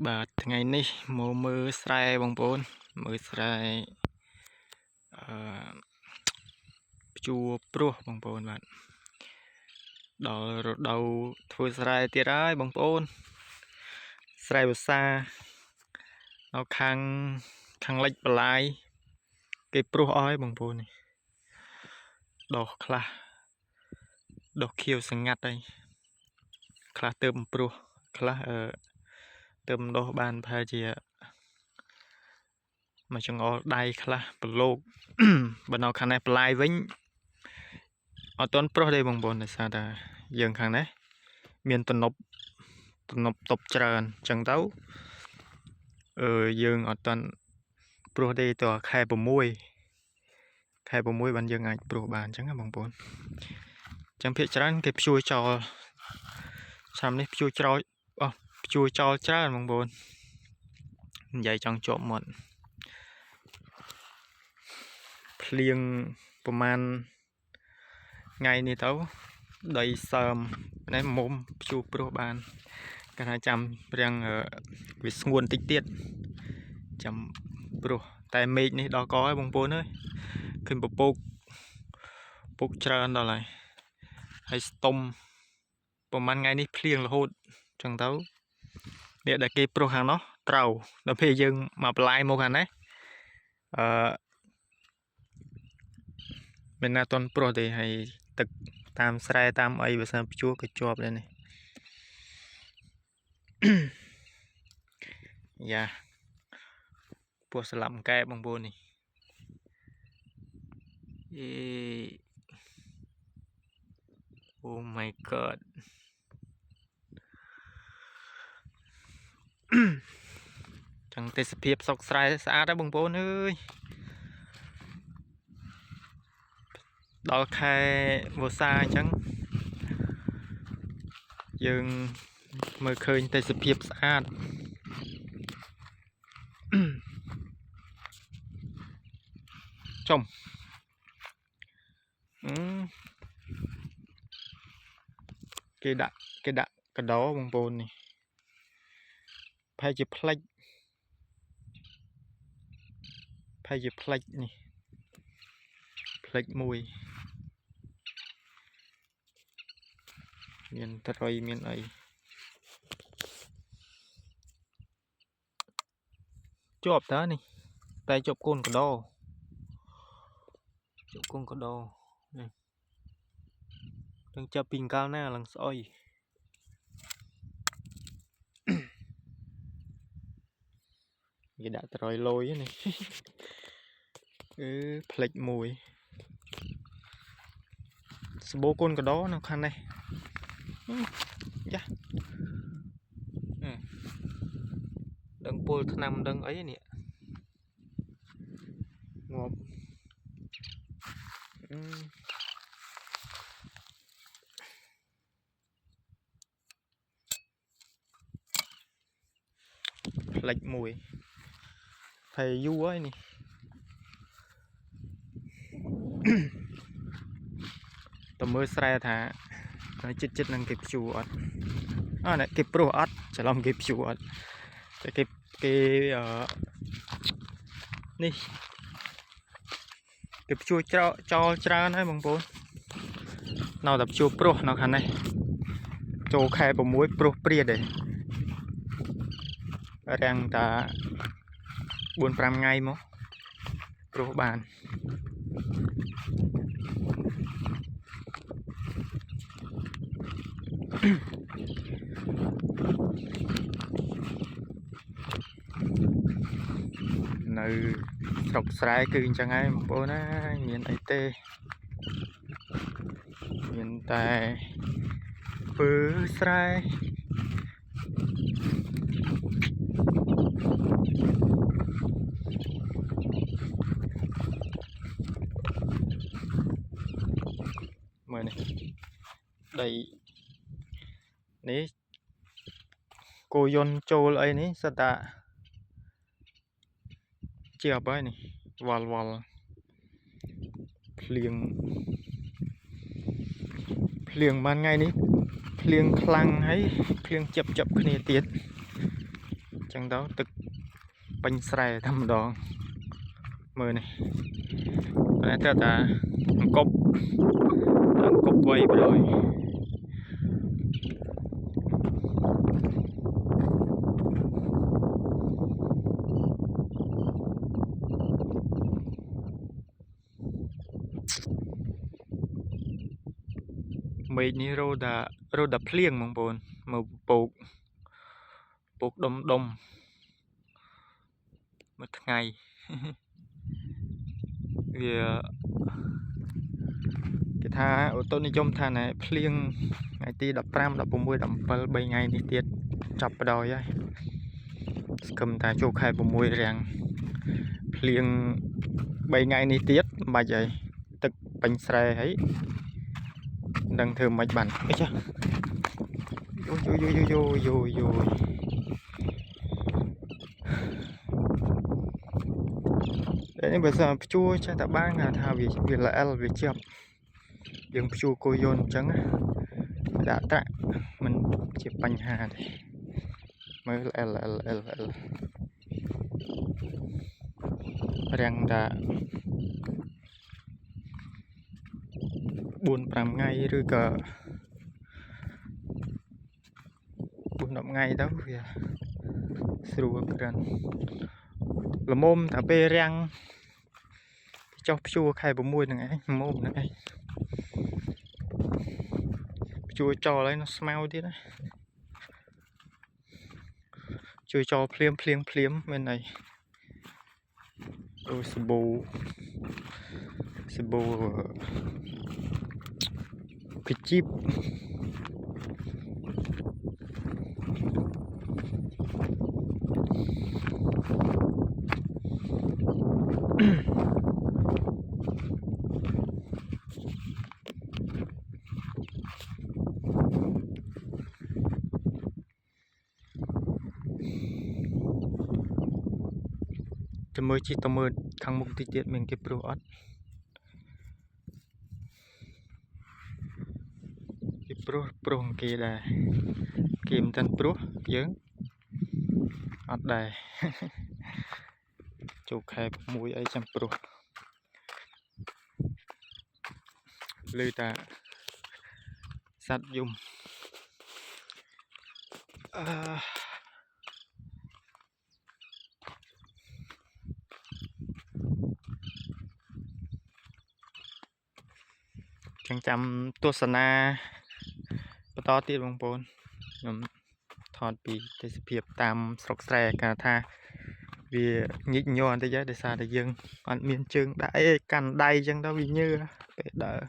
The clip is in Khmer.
បាទថ្ងៃនេះមកមើលស្រែបងប្អូនមើលស្រែភ្ជួរព្រោះបងប្អូនបាទដល់រដូវធ្វើស្រែទៀតហើយបងប្អូនស្រែវស្សានៅខាងលិចបលាយគេព្រោះអស់ហើយបងប្អូននេះដោះខ្លះដោះខៀវសង្ងាត់ហើយខ្លះទើបព្រោះខ្លះទើបដោះបានប្រហែលជាមួយចង្អុលដៃខ្លះប្រឡូក បើនៅខាងនេះបលាយវិញអត់ទាន់ប្រុសទេបងប្អូនដោយសារតែយើងខាងនេះមានទំនប់តប់ច្រើនអញ្ចឹងទៅយើងអត់ទាន់ប្រុសទេតខែ6បានយើងអាចប្រុសបានអញ្ចឹងណាបងប្អូនអញ្ចឹងភាគច្រើនគេភ្ជួរចោលឆ្នាំនេះភ្ជួរចោលច្រើនបងប្អូននិយាយចង់ជាប់មាត់ភ្លៀងប្រហែលថ្ងៃនេះទៅដីសើមនេះមុំភ្ជួរព្រោះបានគេថាចាំរាំងវាស្ងួនតិចទៀតចាំព្រោះតែមេឃនេះដល់កហើយបងប្អូនអើយឃើញពពុកច្រើនដល់ហើយស្ទុំប្រហែលថ្ងៃនេះភ្លៀងរហូតអញ្ចឹងទៅអ្នកដែលគេព្រោះខាងនោះត្រូវដល់ពេលយើងមកបន្លាយមកខាងនេះមិនណាទាន់ព្រោះទេហើយទឹកតាមស្រែតាមអីបើសិនភ្ជួរក៏ជាប់ដែរនេះយ៉ាពោះស្លាប់កែបងប្អូននេះOh my god ចឹងទេសភាពស្រុកស្រែស្អាតហើយបងប្អូនអើយដល់ខែវស្សាអញ្ចឹងយើងមើលឃើញទេសភាពស្អាតចំគេដាក់កដោបងប្អូននេះប្រហែលជាផ្លិចនេះផ្លិចមួយមានត្រីមានអីជាប់តើនេះតែជាប់កូនកដោនេះទាំងចាប់ពីកាលណាឡើងស្អុយគេដាក់ត្រយលយនេះផ្លិចមួយស្បូកូនកដោនៅខាងនេះយ៉ាដឹងពុលថ្នាំដឹងអីនេះងាប់ផ្លិចមួយហើយយូរហើយនេះតើមើលស្រែថាចិត្តនឹងគេភ្ជួរអត់នេះគេព្រោះអត់ច្រឡំគេភ្ជួរអត់តែគេនេះគេភ្ជួរចោលច្រើនហើយបងប្អូននៅតែភ្ជួរព្រោះនៅខាងនេះចូលខែ6ព្រោះព្រាតឯងរាំងតា 4-5 ថ្ងៃមកព្រោះបាននៅស្រុកស្រែគឺអញ្ចឹងហើយបងប្អូនណាមានអីទេមានតែធ្វើស្រែមើលនេះដីនេះគោយន្តចូលអីនេះសិតតាជាប់ហើយនេះវល់ភ្លៀងបានថ្ងៃនេះភ្លៀងខ្លាំងហើយភ្លៀងចាប់គ្នាទៀត chẳng đó tức bánh xài thăm đòn mưa này nãy theo ta cốc quay rồi mấy ní rô đã plieng mong bồn mà buộc đông một ngày vì cái tha ô tô này trong tha này plieng ngày ti đập ram đập bùm môi đập bờ 3 ngày đi tiết chập đòi ấy cầm ta chụp hai bùm môi rằng plieng 3 ngày đi tiết mà vậy tức bánh xe ấy đang thơm mạch bản ấy chứ vô đấy bây giờ chua cho ta ba ngàn thao vì là L vì chậm đừng chua cô yôn trắng đã tạ mình chỉ bánh hà này mới là L rằng đã 4-5 ngày rồi cả 4-5 ngày đó vì sưu gần là mồm thả bê răng cho chua khai bông môi này mồm này chua cho lấy nó smell tí đấy chua cho phliêm bên này ôi sô bồ cái chip cho mới chỉ tao mơ thằng mục tiêu tiết mình cái pro ớt cái pro kia là kiếm tên pro dưỡng ớt đây chụp hai mũi ấy trăm pro lư ta sát dùng chẳng chăm tua sana to tiết bông bồn thọt bị cái việc tam sọc xe cả tha vì nhịn nhon tới giá để xa để dừng còn miền trường đã cằn đầy chẳng đâu vì như để đỡ